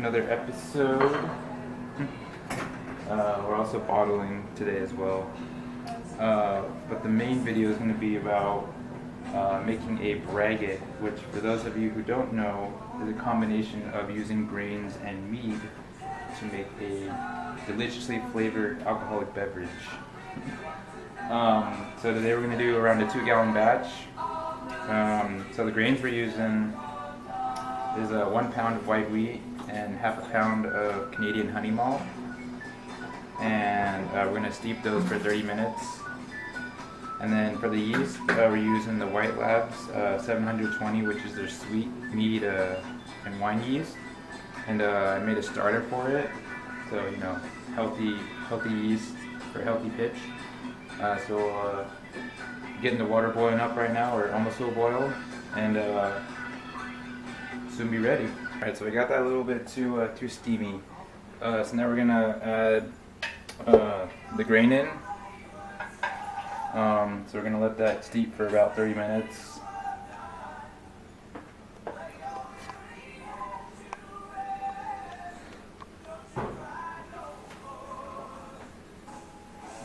another episode. We're also bottling today as well. But the main video is going to be about making a braggot, which for those of you who don't know, is a combination of using grains and mead to make a deliciously flavored alcoholic beverage. So today we're going to do around a 2-gallon batch. So the grains we're using is 1 pound of white wheat and half a pound of Canadian honey malt. And we're going to steep those for 30 minutes. And then for the yeast, we're using the White Labs 720, which is their sweet mead and wine yeast. And I made a starter for it, so you know, healthy yeast for healthy pitch. So getting the water boiling up right now, or almost to a boil, and soon be ready. All right, so we got that a little bit too steamy. So now we're gonna add the grain in. So we're gonna let that steep for about 30 minutes.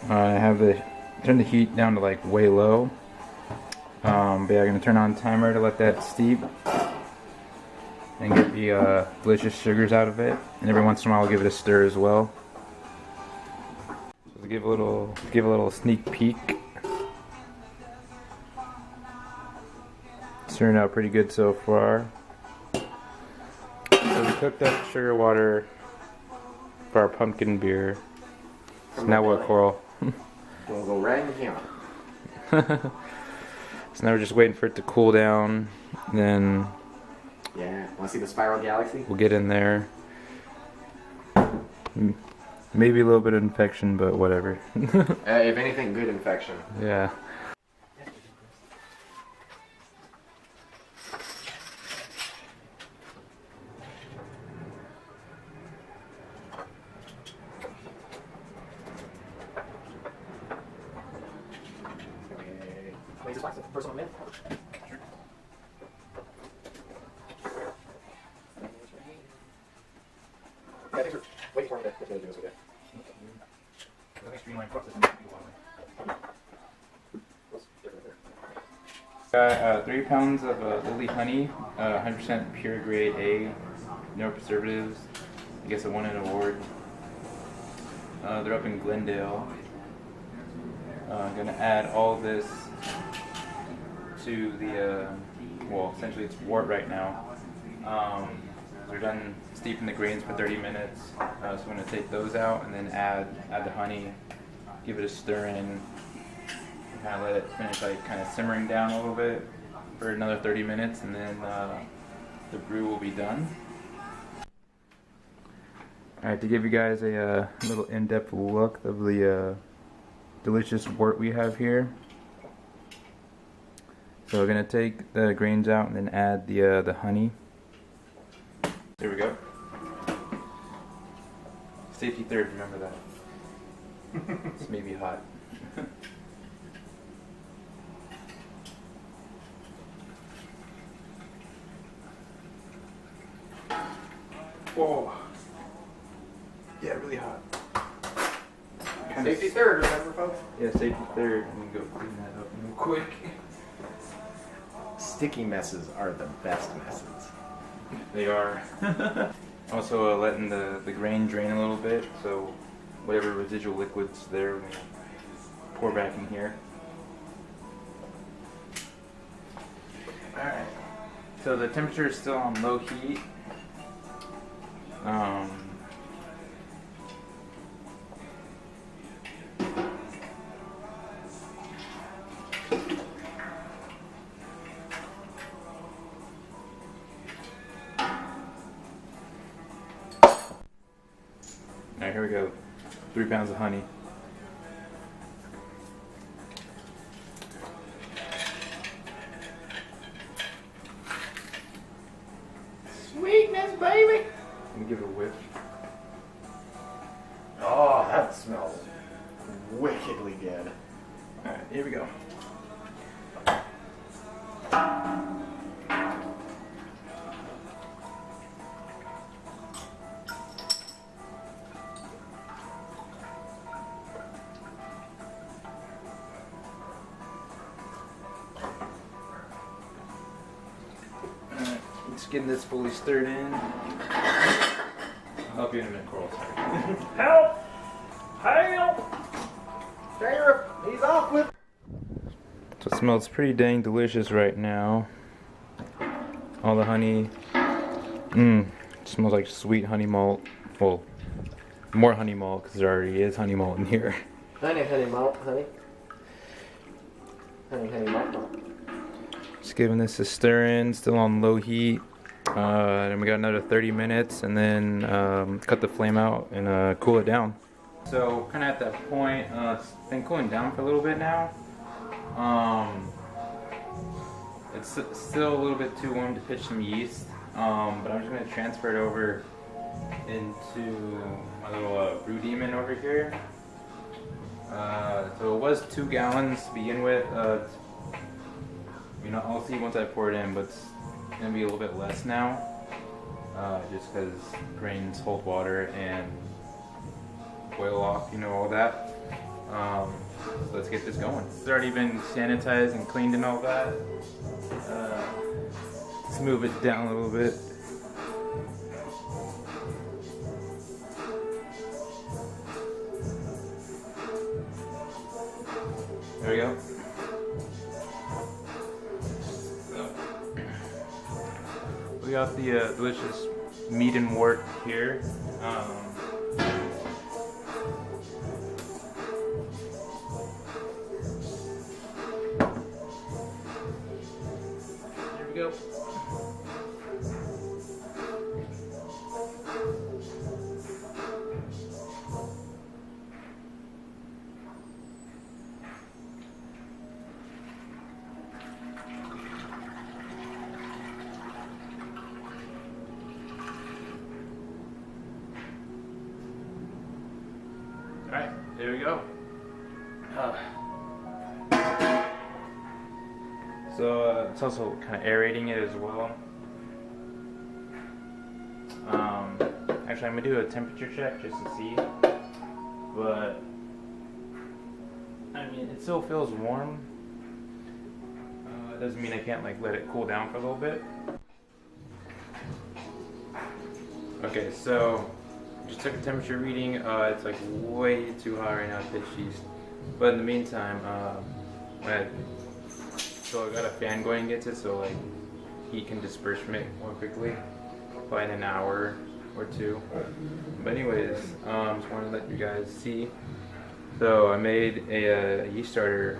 I have turn the heat down to like way low. But yeah, I'm gonna turn on timer to let that steep and get the delicious sugars out of it. And every once in a while, I'll give it a stir as well. So to give a little sneak peek. It's turned out pretty good so far. So we cooked up sugar water for our pumpkin beer. So now what, Coral? We'll go right in here. So now we're just waiting for it to cool down. Then Yeah, want to see the spiral galaxy? we'll get in there. Maybe a little bit of infection, but whatever. If anything, good infection. Yeah. Wait, just wax it for a minute. Yeah, thanks for waiting for me to do this with you. Got 3 pounds of Lily honey, 100% pure grade A, no preservatives. I guess it won an award. They're up in Glendale. I'm gonna add all this to the, well, essentially it's wort right now. We're done steeping the grains for 30 minutes, so I'm gonna take those out and then add the honey, give it a stir in, kind of let it finish like kind of simmering down a little bit for another 30 minutes, and then the brew will be done. Alright, to give you guys a little in-depth look of the delicious wort we have here. So we're going to take the grains out and then add the honey. There we go. Safety third, remember that. This may be hot. Whoa. Yeah, really hot. Safety third, remember, folks? Yeah, safety third. I'm gonna go clean that up real quick. Sticky messes are the best messes. They are. Also letting the grain drain a little bit, so whatever residual liquid's there, we pour back in here. Alright. So the temperature is still on low heat. Alright, here we go. 3 pounds of honey. Sweetness, baby! Let me give it a whiff. Oh, that smells wickedly good. Alright, here we go. Just getting this fully stirred in. I'll help you in a minute, Coral. Sorry. Help! Help! Sheriff, he's off with. So it smells pretty dang delicious right now. All the honey. It smells like sweet honey malt. Well, more honey malt because there already is honey malt in here. Honey malt, honey. Honey malt. Just giving this a stir in, still on low heat. Then we got another 30 minutes and then cut the flame out and cool it down. So kind of at that point, it's been cooling down for a little bit now. It's still a little bit too warm to pitch some yeast, but I'm just going to transfer it over into my little brew demon over here. So it was 2 gallons to begin with. You know, I'll see once I pour it in, but it's going to be a little bit less now, just because grains hold water and boil off, you know, all that. So let's get this going. It's already been sanitized and cleaned and all that. Let's move it down a little bit. There we go. We got the delicious mead and wort here. Here we go. Alright, there we go. So it's also kind of aerating it as well. Actually, I'm going to do a temperature check just to see. But, I mean, it still feels warm. It doesn't mean I can't like let it cool down for a little bit. Okay, so just took a temperature reading. It's like way too hot right now to pitch yeast. But in the meantime, so I got a fan going against it, so like heat can disperse from it more quickly, probably in an hour or 2. But anyways, just wanted to let you guys see. So I made a yeast starter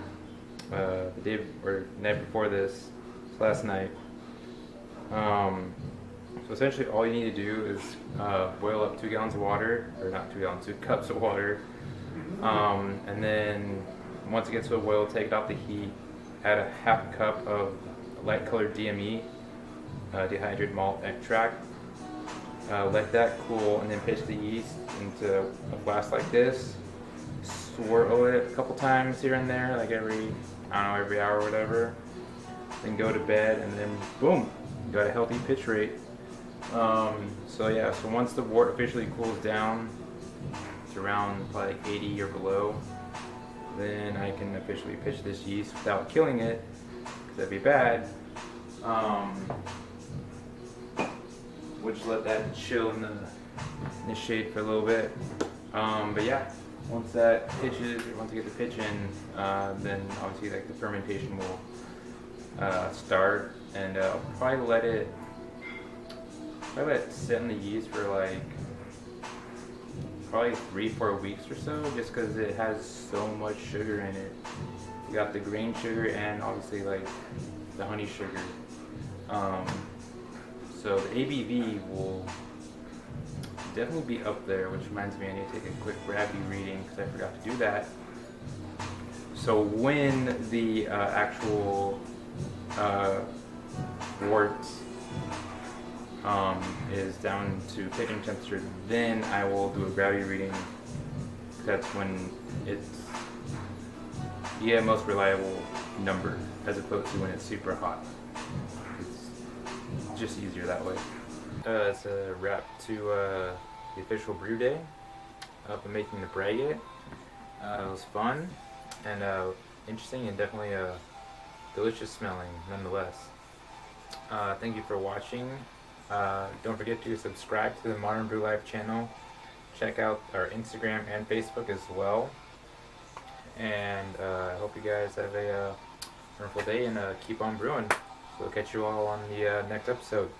the day or night before this, last night. So essentially all you need to do is boil up 2 gallons of water, or not 2 gallons, 2 cups of water. And then once it gets to a boil, take it off the heat, add a half cup of light colored DME, dehydrated malt extract. Let that cool and then pitch the yeast into a flask like this. Swirl it a couple times here and there, like every hour or whatever. Then go to bed and then boom, you got a healthy pitch rate. So yeah, so once the wort officially cools down, it's around probably like 80 or below, then I can officially pitch this yeast without killing it, because that'd be bad. We'll just let that chill in the shade for a little bit. But yeah, once that pitches, or once I get the pitch in, then obviously like the fermentation will start, and I'll probably let it sit in the yeast for like probably 3-4 weeks or so, just because it has so much sugar in it. You got the grain sugar and obviously like the honey sugar. So the ABV will definitely be up there, which reminds me I need to take a quick gravity reading because I forgot to do that. So when the actual wort is down to pitching temperature, then I will do a gravity reading. That's when it's most reliable number, as opposed to when it's super hot. It's just easier that way. It's a wrap to the official brew day up and making the Braggot. It was fun and interesting, and definitely delicious smelling nonetheless. Thank you for watching. Don't forget to subscribe to the Modern Brew Life channel. Check out our Instagram and Facebook as well. And I hope you guys have a wonderful day and keep on brewing. So we'll catch you all on the next episode.